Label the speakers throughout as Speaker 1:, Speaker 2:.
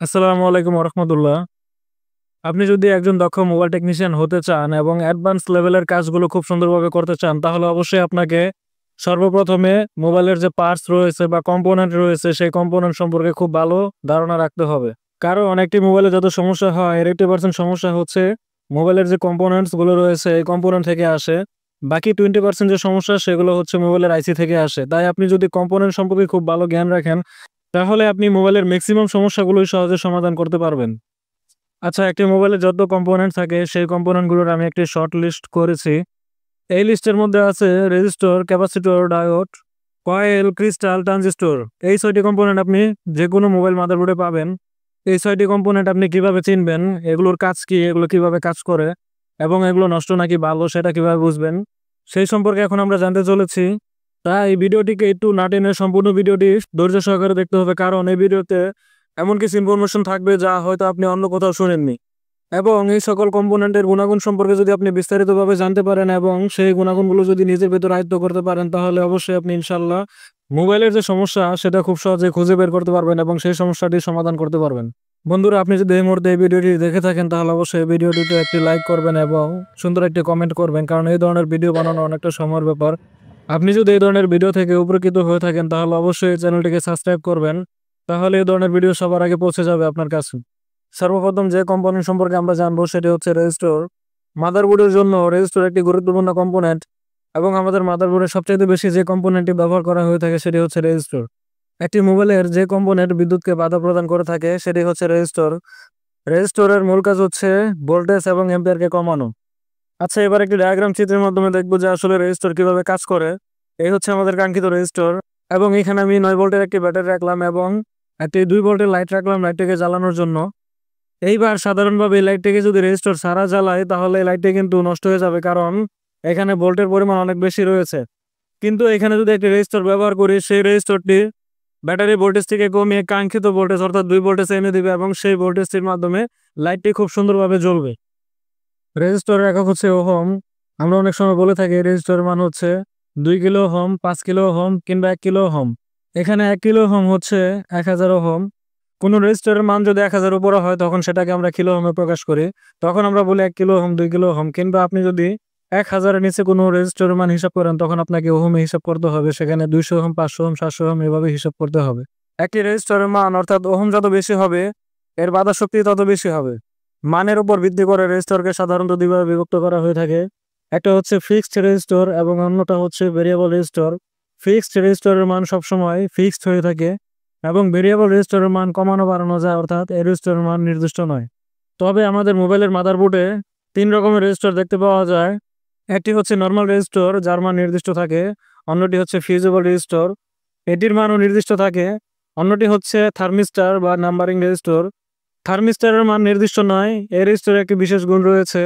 Speaker 1: আসসালামু আলাইকুম রহমতুল্লাহ। আপনি যদি একজন দক্ষ মোবাইল টেকনিশিয়ান হতে চান এবং অ্যাডভান্স লেভেলের কাজগুলো খুব সুন্দরভাবে করতে চান, তাহলে অবশ্যই আপনাকে সর্বপ্রথমে মোবাইলের যে পার্টস রয়েছে বা কম্পোনেন্ট রয়েছে, সেই কম্পোনেন্ট সম্পর্কে খুব ভালো ধারণা রাখতে হবে। কারণ একটি মোবাইলে যত সমস্যা হয়, এর 80% সমস্যা হচ্ছে মোবাইলের যে কম্পোনেন্টস গুলো রয়েছে এই কম্পোনেন্ট থেকে আসে। বাকি 20% যে সমস্যা সেগুলো হচ্ছে মোবাইলের আইসি থেকে আসে। তাই আপনি যদি কম্পোনেন্ট সম্পর্কে খুব ভালো জ্ঞান রাখেন, তাহলে আপনি মোবাইলের ম্যাক্সিমাম সমস্যাগুলোই সহজে সমাধান করতে পারবেন। আচ্ছা, একটি মোবাইলে যত কম্পোনেন্ট থাকে সেই কম্পোনেন্টগুলোর আমি একটি শর্ট লিস্ট করেছি। এই লিস্টের মধ্যে আছে resistor, capacitor, diode, coil, crystal, transistor. এই 6টি কম্পোনেন্ট আপনি যেকোনো মোবাইল মাদারবোর্ডে পাবেন। এই 6টি কম্পোনেন্ট আপনি কিভাবে চিনবেন, এগুলোর কাজ কি, এগুলো কিভাবে কাজ করে এবং এগুলো নষ্ট নাকি ভালো সেটা কিভাবে বুঝবেন, সেই সম্পর্কে এখন আমরা জানতে চলেছি। তাই এই ভিডিওটিকে একটু না টেনে সম্পূর্ণ ভিডিওটি ধৈর্য সহকারে দেখতে হবে, কারণ এই ভিডিওতে এমন কিছু ইনফরমেশন থাকবে যা হয়তো আপনি অন্য কোথাও শুনেননি। এবং এই সকল কম্পোনেন্টের গুণাগুণ সম্পর্কে যদি আপনি বিস্তারিতভাবে জানতে পারেন এবং সেই গুণাগুণগুলো যদি নিজের ভেতর আয়ত্ত করতে পারেন, তাহলে অবশ্যই আপনি ইনশাল্লাহ মোবাইলের যে সমস্যা সেটা খুব সহজে খুঁজে বের করতে পারবেন এবং সেই সমস্যাটি সমাধান করতে পারবেন। বন্ধুরা, আপনি যদি এই মুহূর্তে এই ভিডিওটি দেখে থাকেন, তাহলে অবশ্যই এই ভিডিওটিতে একটি লাইক করবেন এবং সুন্দর একটি কমেন্ট করবেন, কারণ এই ধরনের ভিডিও বানানো অনেকটা সময়ের ব্যাপার। আপনি যদি এই ধরনের ভিডিও থেকে উপকৃত হয়ে থাকেন, তাহলে অবশ্যই চ্যানেলটিকে সাবস্ক্রাইব করবেন, তাহলে এই ধরনের ভিডিও সবার আগে পৌঁছে যাবে আপনার কাছে। সর্বপ্রথম যে কম্পোনেন্ট সম্পর্কে আমরা জানবো সেটি হচ্ছে রেজিস্টর। মাদারবোর্ডের জন্য রেজিস্টর একটি গুরুত্বপূর্ণ কম্পোনেন্ট এবং আমাদের মাদারবোর্ডে সবচেয়ে বেশি যে কম্পোনেন্টটি ব্যবহার করা হয়ে থাকে সেটি হচ্ছে রেজিস্টর। একটি মোবাইলের যে কম্পোনেন্ট বিদ্যুৎকে বাধা প্রদান করে থাকে সেটি হচ্ছে রেজিস্টর। রেজিস্টরের মূল কাজ হচ্ছে ভোল্টেজ এবং অ্যাম্পিয়ারকে কমানো। আচ্ছা, এবার একটি ডায়াগ্রাম চিত্রের মাধ্যমে দেখবো যে আসলে রেজিস্টর কিভাবে কাজ করে। এই হচ্ছে আমাদের কাঙ্ক্ষিত রেজিস্টর এবং এখানে আমি 9 ভোল্টের একটি ব্যাটারি রাখলাম এবং একটি 2 ভোল্টের লাইট রাখলাম লাইটটিকে জ্বালানোর জন্য। এইবার সাধারণভাবে এই লাইটটিকে যদি রেজিস্টর ছাড়া জ্বালাই, তাহলে এই লাইটটি কিন্তু নষ্ট হয়ে যাবে, কারণ এখানে ভোল্টের পরিমাণ অনেক বেশি রয়েছে। কিন্তু এখানে যদি একটি রেজিস্টর ব্যবহার করি, সেই রেজিস্টরটি ব্যাটারি ভোল্টেজ থেকে কমিয়ে কাঙ্ক্ষিত ভোল্টেজ অর্থাৎ 2 ভোল্টেজ এনে দিবে এবং সেই ভোল্টেজটির মাধ্যমে লাইটটি খুব সুন্দরভাবে জ্বলবে। রেজিস্টরের একক হচ্ছে ওহম। আমরা অনেক সময় বলে থাকি রেজিস্টরের মান হচ্ছে 2 কিলো ওহম, 5 কিলো ওহম কিংবা 1 কিলো ওহম। এখানে 1 কিলো ওহম হচ্ছে 1000 ওহম। কোনো রেজিস্টরের মান যদি 1000 উপরে হয়, তখন সেটাকে আমরা কিলো ওহমে প্রকাশ করি। তখন আমরা বলি 1 কিলো ওহম, 2 কিলো ওহম। কিংবা আপনি যদি 1000 এর নিচে কোনো রেজিস্টরের মান হিসাব করেন, তখন আপনাকে ওহমে হিসাব করতে হবে। সেখানে 200 ওহম, 500 ওহম, 700 ওহম এভাবে হিসাব করতে হবে। একটি রেজিস্টরের মান অর্থাৎ ওহম যত বেশি হবে, এর বাধা শক্তি তত বেশি হবে। মানের উপর ভিত্তি করে রেজিস্টরকে সাধারণত দুইভাবে বিভক্ত করা হয়ে থাকে। একটা হচ্ছে ফিক্সড রেজিস্টর এবং অন্যটা হচ্ছে ভেরিয়েবল রেজিস্টর। ফিক্সড রেজিস্টরের মান সবসময় ফিক্সড হয়ে থাকে এবং ভেরিয়েবল রেজিস্টরের মান কমানো বাড়ানো যায়, অর্থাৎ এই রেজিস্টরের মান নির্দিষ্ট নয়। তবে আমাদের মোবাইলের মাদারবোর্ডে 3 রকমের রেজিস্টর দেখতে পাওয়া যায়। একটি হচ্ছে নর্মাল রেজিস্টর, যার মান নির্দিষ্ট থাকে। অন্যটি হচ্ছে ফিউজেবল রেজিস্টর, এটির মানও নির্দিষ্ট থাকে। অন্যটি হচ্ছে থার্মিস্টার বা নাম্বারিং রেজিস্টর। থার্মিস্টরের মান নির্দিষ্ট নয়। এই রেজিস্টরের একটি বিশেষ গুণ রয়েছে,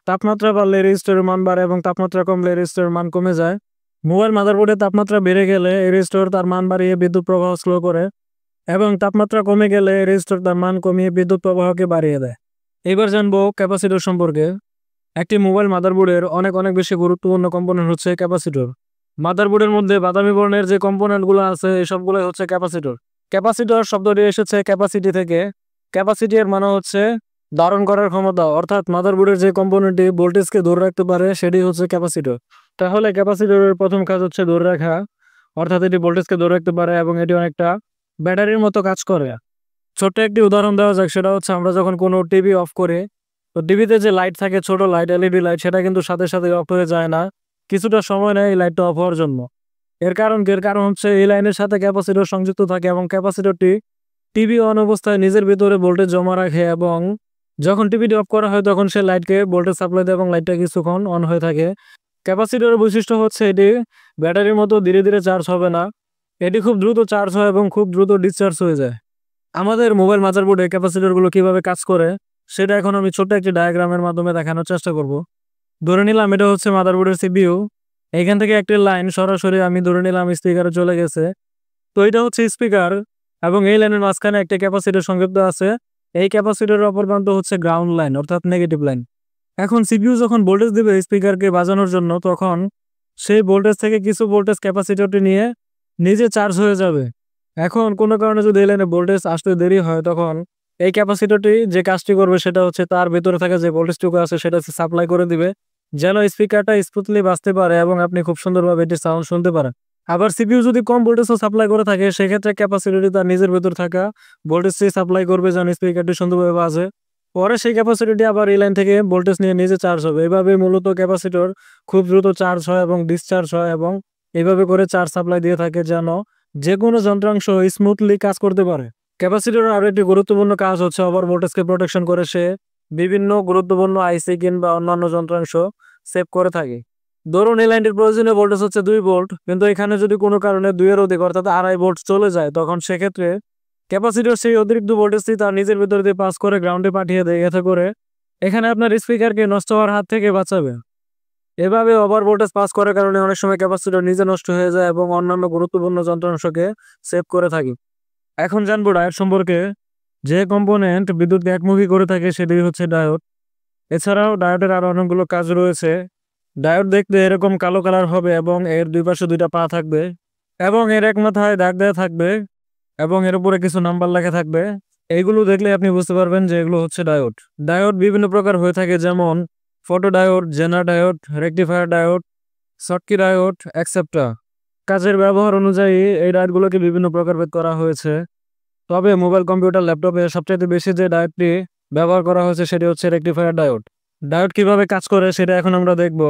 Speaker 1: তাপমাত্রা বাড়লে রেজিস্টরের মান বাড়ে এবং তাপমাত্রা কমলে রেজিস্টরের মান কমে যায়। মোবাইল মাদারবোর্ডে তাপমাত্রা বেড়ে গেলে এই রেজিস্টর তার মান বাড়িয়ে বিদ্যুৎ প্রবাহ স্লো করে এবং তাপমাত্রা কমে গেলে রেজিস্টর তার মান কমিয়ে বিদ্যুৎ প্রবাহকে বাড়িয়ে দেয়। এবার জানবো ক্যাপাসিটর সম্পর্কে। একটি মোবাইল মাদারবোর্ডের অনেক অনেক বেশি গুরুত্বপূর্ণ কম্পোনেন্ট হচ্ছে ক্যাপাসিটর। মাদারবোর্ডের মধ্যে বাদামি বর্ণের যে কম্পোনেন্টগুলো আছে এসবগুলোই হচ্ছে ক্যাপাসিটর। ক্যাপাসিটর শব্দটি এসেছে ক্যাপাসিটি থেকে। ক্যাপাসিটি এর মানে হচ্ছে ধারণ করার ক্ষমতা, অর্থাৎ মাদারবোর্ডের যে কম্পোনেন্টটি ভোল্টেজকে ধরে রাখতে পারে সেটি হচ্ছে ক্যাপাসিটর। তাহলে ক্যাপাসিটরের প্রথম কাজ হচ্ছে ধরে রাখা, অর্থাৎ এটি ভোল্টেজকে ধরে রাখতে পারে এবং এটি অনেকটা ব্যাটারির মতো কাজ করে। ছোট্ট একটি উদাহরণ দেওয়া যাক, সেটা হচ্ছে আমরা যখন কোনো টিভি অফ করি, তো টিভিতে যে লাইট থাকে, ছোট লাইট, এলইডি লাইট, সেটা কিন্তু সাথে সাথে অফ হয়ে যায় না, কিছুটা সময় নেয় এই লাইটটা অফ হওয়ার জন্য। এর কারণ হচ্ছে এই লাইনের সাথে ক্যাপাসিটর সংযুক্ত থাকে এবং ক্যাপাসিটরটি টিভি অন অবস্থায় নিজের ভিতরে ভোল্টেজ জমা রাখে এবং যখন টিভিটি অফ করা হয় তখন সে লাইটকে ভোল্টেজ সাপ্লাই দেয় এবং লাইটটা কিছুক্ষণ অন হয়ে থাকে। ক্যাপাসিটরের বৈশিষ্ট্য হচ্ছে এটি ব্যাটারির মতো ধীরে ধীরে চার্জ হবে না, এটি খুব দ্রুত চার্জ হয় এবং খুব দ্রুত ডিসচার্জ হয়ে যায়। আমাদের মোবাইল মাদারবোর্ডে ক্যাপাসিটরগুলো কিভাবে কাজ করে সেটা এখন আমি ছোট্ট একটি ডায়াগ্রামের মাধ্যমে দেখানোর চেষ্টা করব। ধরে নিলাম এটা হচ্ছে মাদারবোর্ডের সিপিইউ। এইখান থেকে একটি লাইন সরাসরি আমি ধরে নিলাম স্পিকারে চলে গেছে। তো এটা হচ্ছে স্পিকার এবং এই লাইনের মাঝখানে একটা ক্যাপাসিটর সংযুক্ত আছে। এই ক্যাপাসিটরের অপর প্রান্ত হচ্ছে গ্রাউন্ড লাইন, অর্থাৎ নেগেটিভ লাইন। এখন সিপিইউ যখন ভোল্টেজ দিবে স্পিকারকে বাজানোর জন্য, তখন সেই ভোল্টেজ থেকে কিছু ভোল্টেজ ক্যাপাসিটরটি নিয়ে নিজে চার্জ হয়ে যাবে। এখন কোনো কারণে যদি এই লাইনে ভোল্টেজ আসতে দেরি হয়, তখন এই ক্যাপাসিটরটি যে কাজটি করবে সেটা হচ্ছে তার ভেতরে থাকা যে ভোল্টেজটুকু আছে সেটা হচ্ছে সাপ্লাই করে দিবে, যেন স্পিকারটা স্মুথলি বাজতে পারে এবং আপনি খুব সুন্দরভাবে এটির সাউন্ড শুনতে পারেন। আবার সিপিইউ যদি কম ভোল্টেজও সাপ্লাই করে থাকে সেক্ষেত্রে ক্যাপাসিটরটি তার নিজের ভেতর থাকা ভোল্টেজটি সাপ্লাই করবে যেন স্পিকারটি সুন্দরভাবে বাজে। পরে সেই ক্যাপাসিটরটি আবার এই লাইন থেকে ভোল্টেজ নিয়ে নিজে চার্জ হবে। এভাবে মূলত ক্যাপাসিটর খুব দ্রুত চার্জ হয় এবং ডিসচার্জ হয় এবং এইভাবে করে চার্জ সাপ্লাই দিয়ে থাকে যেন যেকোনো যন্ত্রাংশ স্মুথলি কাজ করতে পারে। ক্যাপাসিটরের আরো একটি গুরুত্বপূর্ণ কাজ হচ্ছে ওভার ভোল্টেজকে প্রোটেকশন করে সে বিভিন্ন গুরুত্বপূর্ণ আইসি কিংবা অন্যান্য যন্ত্রাংশ সেভ করে থাকে। ধরুন এই লাইনটির প্রয়োজনীয় ভোল্টেজ হচ্ছে 2 ভোল্ট, কিন্তু এখানে যদি কোনো কারণে 2 এর অধিক অর্থাৎ 2.5 ভোল্ট চলে যায় তখন সেক্ষেত্রে ক্যাপাসিটর সেই অতিরিক্ত ভোল্টেজটি তার নিজের ভিতর দিয়ে পাস করে গ্রাউন্ডে পাঠিয়ে দেয়, এতে করে এখানে আপনার স্পিকারকে নষ্ট হওয়ার হাত থেকে বাঁচাবে। এভাবে ওভার ভোল্টেজ পাস করার কারণে অনেক সময় ক্যাপাসিটর নিজে নষ্ট হয়ে যায় এবং অন্যান্য গুরুত্বপূর্ণ যন্ত্রাংশকে সেভ করে থাকি। এখন জানবো ডায়োড সম্পর্কে। যে কম্পোনেন্ট বিদ্যুৎকে একমুখী করে থাকে সেটি হচ্ছে ডায়োড। এছাড়াও ডায়োডের আরো অনেকগুলো কাজ রয়েছে। ডায়োড দেখতে এরকম কালো কালার হবে এবং এর দুই পাশে দুইটা পা থাকবে এবং এর এক মাথায় দাগ দেওয়া থাকবে এবং এর উপরে কিছু নাম্বার লেখা থাকবে। এইগুলো দেখলে আপনি বুঝতে পারবেন যে এগুলো হচ্ছে ডায়োড। ডায়োড বিভিন্ন প্রকার হয়ে থাকে, যেমন photo diode, zener diode, rectifier diode, Schottky diode etcetera. কাজের ব্যবহার অনুযায়ী এই ডায়োডগুলোকে বিভিন্ন প্রকারভেদ করা হয়েছে। তবে মোবাইল কম্পিউটার ল্যাপটপে সবচেয়ে বেশি যে ডায়োডটি ব্যবহার করা হয়েছে সেটি হচ্ছে রেকটিফায়ার ডায়োড। ডায়োড কিভাবে কাজ করে সেটা এখন আমরা দেখব।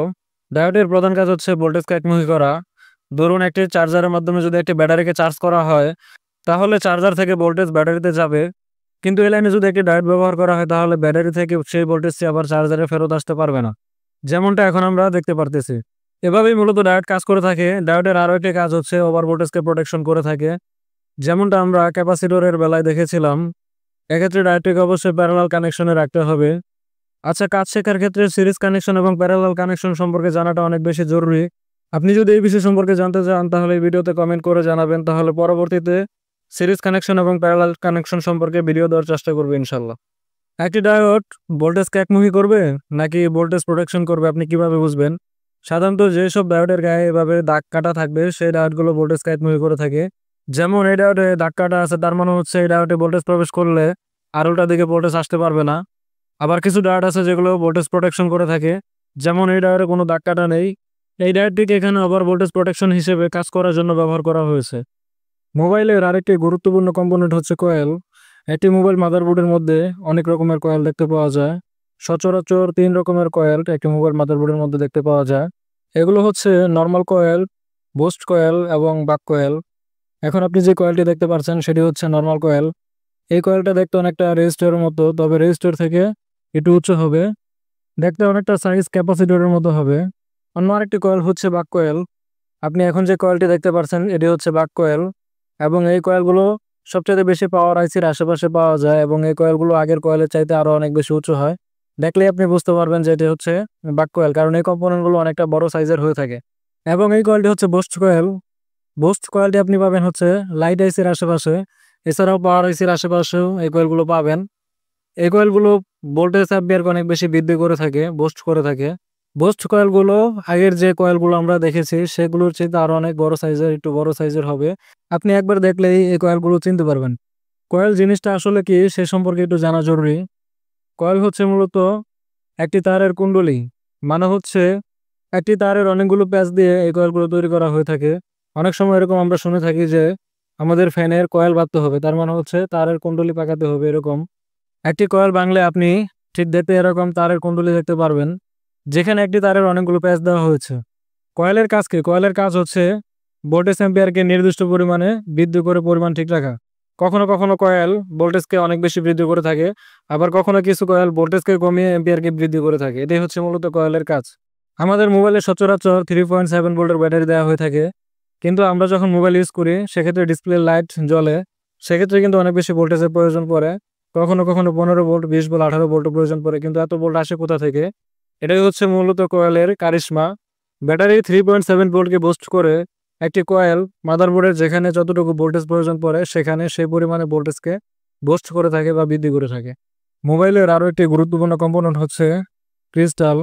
Speaker 1: ডায়োডের প্রধান কাজ হচ্ছে ভোল্টেজকে একমুখী করা। ধরুন একটি চার্জারের মাধ্যমে যদি একটি ব্যাটারিকে চার্জ করা হয় তাহলে চার্জার থেকে ভোল্টেজ ব্যাটারিতে যাবে, কিন্তু এই লাইনে যদি একটি ডায়োড ব্যবহার করা হয় তাহলে ব্যাটারি থেকে সেই ভোল্টেজটি আবার চার্জারে ফেরত আসতে পারবে না, যেমনটা এখন আমরা দেখতে পারতেছি। এভাবেই মূলত ডায়োড কাজ করে থাকে। ডায়োডের আরও একটি কাজ হচ্ছে ওভার ভোল্টেজকে প্রোটেকশন করে থাকে, যেমনটা আমরা ক্যাপাসিটরের বেলায় দেখেছিলাম। এক্ষেত্রে ডায়োডটিকে অবশ্যই প্যারালাল কানেকশনে রাখতে হবে। আচ্ছা, কাজ শেখার ক্ষেত্রে সিরিজ কানেকশন এবং প্যারালাল কানেকশন সম্পর্কে জানাটা অনেক বেশি জরুরি। আপনি যদি এই বিষয় সম্পর্কে জানতে চান তাহলে এই ভিডিওতে কমেন্ট করে জানাবেন, তাহলে পরবর্তীতে সিরিজ কানেকশন এবং প্যারালাল কানেকশন সম্পর্কে ভিডিও দেওয়ার চেষ্টা করবে ইনশাল্লাহ। একটি ডায়োড ভোল্টেজকে একমুখী করবে নাকি ভোল্টেজ প্রোটেকশন করবে আপনি কিভাবে বুঝবেন? সাধারণত যেসব ডায়োডের গায়ে এভাবে দাগ কাটা থাকবে সেই ডায়োডগুলো ভোল্টেজকে একমুখী করে থাকে। যেমন এই ডায়োডে দাগ কাটা আছে, তার মানে হচ্ছে এই ডায়োডে ভোল্টেজ প্রবেশ করলে আর উল্টা দিকে ভোল্টেজ আসতে পারবে না। আবার কিছু ডায়োড আছে যেগুলো ভোল্টেজ প্রোটেকশন করে থাকে, যেমন এই ডায়োডে কোনো দাগ কাটা নেই। এই ডায়োডটিকে এখানে আবার ভোল্টেজ প্রোটেকশন হিসেবে কাজ করার জন্য ব্যবহার করা হয়েছে। মোবাইলের আরেকটি গুরুত্বপূর্ণ কম্পোনেন্ট হচ্ছে কয়েল। একটি মোবাইল মাদারবোর্ডের মধ্যে অনেক রকমের কয়েল দেখতে পাওয়া যায়। সচরাচর 3 রকমের কয়েল একটি মোবাইল মাদারবোর্ডের মধ্যে দেখতে পাওয়া যায়। এগুলো হচ্ছে নর্মাল কয়েল, বুস্ট কয়েল এবং বাক কয়েল। এখন আপনি যে কয়েলটি দেখতে পাচ্ছেন সেটি হচ্ছে নর্মাল কয়েল। এই কয়েলটা দেখতে অনেকটা রেজিস্টরের মতো, তবে রেজিস্টর থেকে একটু উচ্চ হবে। দেখতে অনেকটা সাইজ ক্যাপাসিটরের মতো হবে। অন্য আরেকটি কয়েল হচ্ছে বাক কয়েল। আপনি এখন যে কয়েলটি দেখতে পাচ্ছেন এটি হচ্ছে বাক কয়েল এবং এই কয়েলগুলো সবচেয়ে বেশি পাওয়ার আইসির আশেপাশে পাওয়া যায় এবং এই কয়েলগুলো আগের কয়েলের চাইতে আরো অনেক বেশি উঁচু হয়। দেখলেই আপনি বুঝতে পারবেন যে এটি হচ্ছে বাক কয়েল, কারণ এই কম্পোনেন্টগুলো অনেকটা বড় সাইজের হয়ে থাকে। এবং এই কয়েলটি হচ্ছে বুস্ট কয়েল। বুস্ট কয়েলটি আপনি পাবেন হচ্ছে লাইট আইসির আশেপাশে, এছাড়াও পাওয়ার আইসির আশেপাশেও এই কয়েলগুলো পাবেন। এই কয়েলগুলো ভোল্টেজ অ্যাম্পিয়ারকে অনেক বেশি বৃদ্ধি করে থাকে, বুস্ট করে থাকে। বুস্ট কয়েলগুলো আগের যে কয়েলগুলো আমরা দেখেছি সেগুলোর চাইতে আরো অনেক বড় সাইজের, একটু বড় সাইজের হবে। আপনি একবার দেখলেই এই কয়েলগুলো চিনতে পারবেন। কয়েল জিনিসটা আসলে কি সে সম্পর্কে একটু জানা জরুরি। কয়েল হচ্ছে মূলত একটি তারের কুণ্ডলী, মানে হচ্ছে একটি তারের অনেকগুলো প্যাচ দিয়ে এই কয়েলগুলো তৈরি করা হয়ে থাকে। অনেক সময় এরকম আমরা শুনে থাকি যে আমাদের ফ্যানের কয়েল বাঁধতে হবে, তার মানে হচ্ছে তারের কুণ্ডলী পাকাতে হবে। এরকম একটি কয়েল বাংলে আপনি ঠিক দেখতে এরকম তারের কুণ্ডলী দেখতে পারবেন, যেখানে একটি তারের অনেকগুলো প্যাচ দেওয়া হয়েছে। কয়েলের কাজ কি? কয়েলের কাজ হচ্ছে ভোল্টেজ অ্যাম্পিয়ারকে নির্দিষ্ট পরিমাণে বৃদ্ধি করে পরিমাণ ঠিক রাখা। কখনো কখনো কয়েল ভোল্টেজকে অনেক বেশি বৃদ্ধি করে থাকে, আবার কখনো কিছু কয়েল ভোল্টেজকে কমিয়ে অ্যাম্পিয়ারকে বৃদ্ধি করে থাকে। এটাই হচ্ছে মূলত কয়েলের কাজ। আমাদের মোবাইলে সচরাচর 3.7 ভোল্টের ব্যাটারি দেওয়া হয়ে থাকে, কিন্তু আমরা যখন মোবাইল ইউজ করি সেক্ষেত্রে ডিসপ্লে লাইট জ্বলে, সেক্ষেত্রে কিন্তু অনেক বেশি ভোল্টেজের প্রয়োজন পড়ে। কখনো কখনো 15 ভোল্ট, 20 ভোল্ট, 18 ভোল্টের প্রয়োজন পড়ে, কিন্তু এত ভোল্ট আসে কোথা থেকে? এটাই হচ্ছে মূলত কয়েলের কারিশমা। ব্যাটারি 3.7 ভোল্টকে বুস্ট করে একটি কয়েল মাদারবোর্ডের যেখানে যতটুকু ভোল্টেজ প্রয়োজন পড়ে সেখানে সেই পরিমাণে ভোল্টেজকে বুস্ট করে থাকে বা বৃদ্ধি করে থাকে। মোবাইলের আরও একটি গুরুত্বপূর্ণ কম্পোনেন্ট হচ্ছে ক্রিস্টাল।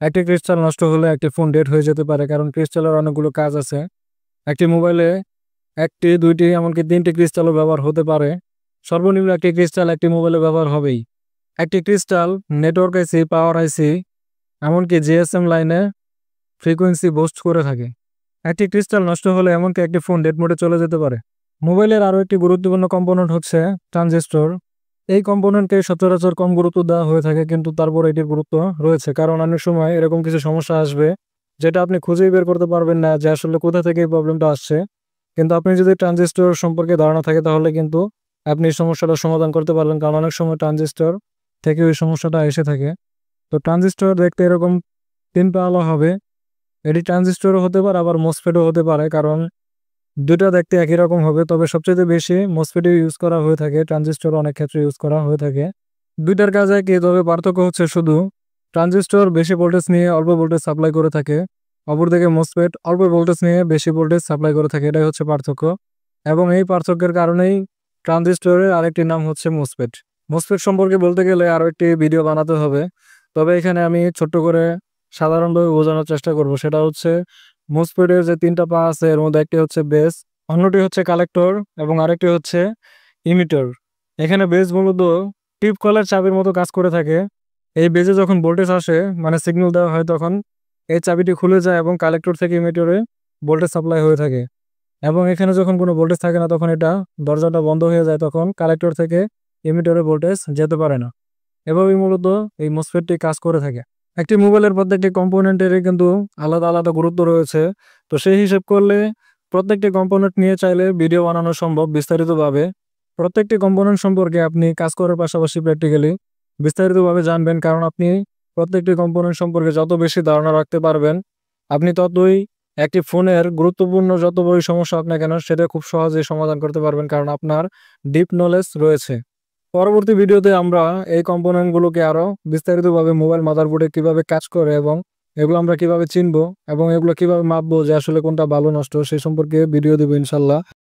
Speaker 1: একটি ক্রিস্টাল নষ্ট হলে একটি ফোন ডেড হয়ে যেতে পারে, কারণ ক্রিস্টালের অনেকগুলো কাজ আছে। একটি মোবাইলে 1টি, 2টি, এমনকি 3টি ক্রিস্টালও ব্যবহার হতে পারে। সর্বনিম্ন একটি ক্রিস্টাল একটি মোবাইলে ব্যবহার হবেই। একটি ক্রিস্টাল, নেটওয়ার্ক আইসি, পাওয়ার আইসি, এমনকি জিএসএম লাইনে ফ্রিকোয়েন্সি বুস্ট করে থাকে। একটি ক্রিস্টাল নষ্ট হলে এমনকি একটি ফোন ডেড মোডে চলে যেতে পারে। মোবাইলের আরও একটি গুরুত্বপূর্ণ কম্পোনেন্ট হচ্ছে ট্রানজিস্টর। এই কম্পোনেন্টকে সচরাচর কম গুরুত্ব দেওয়া হয়ে থাকে, কিন্তু তারপর এটির গুরুত্ব রয়েছে, কারণ অনেক সময় এরকম কিছু সমস্যা আসবে যেটা আপনি খুঁজেই বের করতে পারবেন না যে আসলে কোথা থেকে এই প্রবলেমটা আসছে। কিন্তু আপনি যদি ট্রানজিস্টর সম্পর্কে ধারণা থাকে তাহলে কিন্তু আপনি এই সমস্যাটার সমাধান করতে পারবেন, কারণ অনেক সময় ট্রানজিস্টর থেকে ওই সমস্যাটা এসে থাকে। তো ট্রানজিস্টর দেখতে এরকম 3 পাওয়ালা হবে। এটি ট্রানজিস্টরও হতে পারে, আবার মসফেটও হতে পারে, কারণ দুইটা দেখতে একই রকম হবে। তবে সবচেয়ে বেশি মসফেটই ইউজ করা হয়ে থাকে, ট্রানজিস্টর অনেক ক্ষেত্রে ইউজ করা হয়ে থাকে। দুইটার কাজ একই, তবে পার্থক্য হচ্ছে শুধু ট্রানজিস্টর বেশি ভোল্টেজ নিয়ে অল্প ভোল্টেজ সাপ্লাই করে থাকে, অপরদিকে মসফেট অল্প ভোল্টেজ নিয়ে বেশি ভোল্টেজ সাপ্লাই করে থাকে। এটাই হচ্ছে পার্থক্য, এবং এই পার্থক্যের কারণেই ট্রানজিস্টরের আরেকটি নাম হচ্ছে মসফেট। মসফেট সম্পর্কে বলতে গেলে আরও একটি ভিডিও বানাতে হবে, তবে এখানে আমি ছোট্ট করে সাধারণভাবে বোঝানোর চেষ্টা করব। সেটা হচ্ছে মসফেটের যে 3টা পা আছে এর মধ্যে একটি হচ্ছে বেস, অন্যটি হচ্ছে কালেক্টর, এবং আরেকটি হচ্ছে ইমিটার। এখানে বেস মূলত টিপ কলের চাবির মতো কাজ করে থাকে। এই বেজে যখন ভোল্টেজ আসে, মানে সিগন্যাল দেওয়া হয়, তখন এই চাবিটি খুলে যায় এবং কালেক্টর থেকে ইমিটারে ভোল্টেজ সাপ্লাই হয়ে থাকে। এবং এখানে যখন কোনো ভোল্টেজ থাকে না তখন এটা দরজাটা বন্ধ হয়ে যায়, তখন কালেক্টর থেকে ইমিটারে ভোল্টেজ যেতে পারে না। এভাবেই মূলত এই মসফেটটি কাজ করে থাকে। একটি মোবাইলের প্রত্যেকটি কম্পোনেন্টেরই কিন্তু আলাদা আলাদা গুরুত্ব রয়েছে। তো সেই হিসেব করলে প্রত্যেকটি কম্পোনেন্ট নিয়ে চাইলে ভিডিও বানানো সম্ভব বিস্তারিতভাবে। প্রত্যেকটি কম্পোনেন্ট সম্পর্কে আপনি কাজ করার পাশাপাশি প্র্যাকটিক্যালি বিস্তারিতভাবে জানবেন, কারণ আপনি প্রত্যেকটি কম্পোনেন্ট সম্পর্কে যত বেশি ধারণা রাখতে পারবেন, আপনি ততই একটি ফোনের গুরুত্বপূর্ণ যত বড়ই সমস্যা হোক না কেন সেটা খুব সহজেই সমাধান করতে পারবেন, কারণ আপনার ডিপ নলেজ রয়েছে। পরবর্তী ভিডিওতে আমরা এই কম্পোনেন্টগুলোকে আরও বিস্তারিতভাবে মোবাইল মাদারবোর্ডে কিভাবে কাজ করে এবং এগুলো আমরা কিভাবে চিনবো এবং এগুলো কিভাবে মাপবো যে আসলে কোনটা ভালো নষ্ট, সেই সম্পর্কে ভিডিও দেবো ইনশাল্লাহ।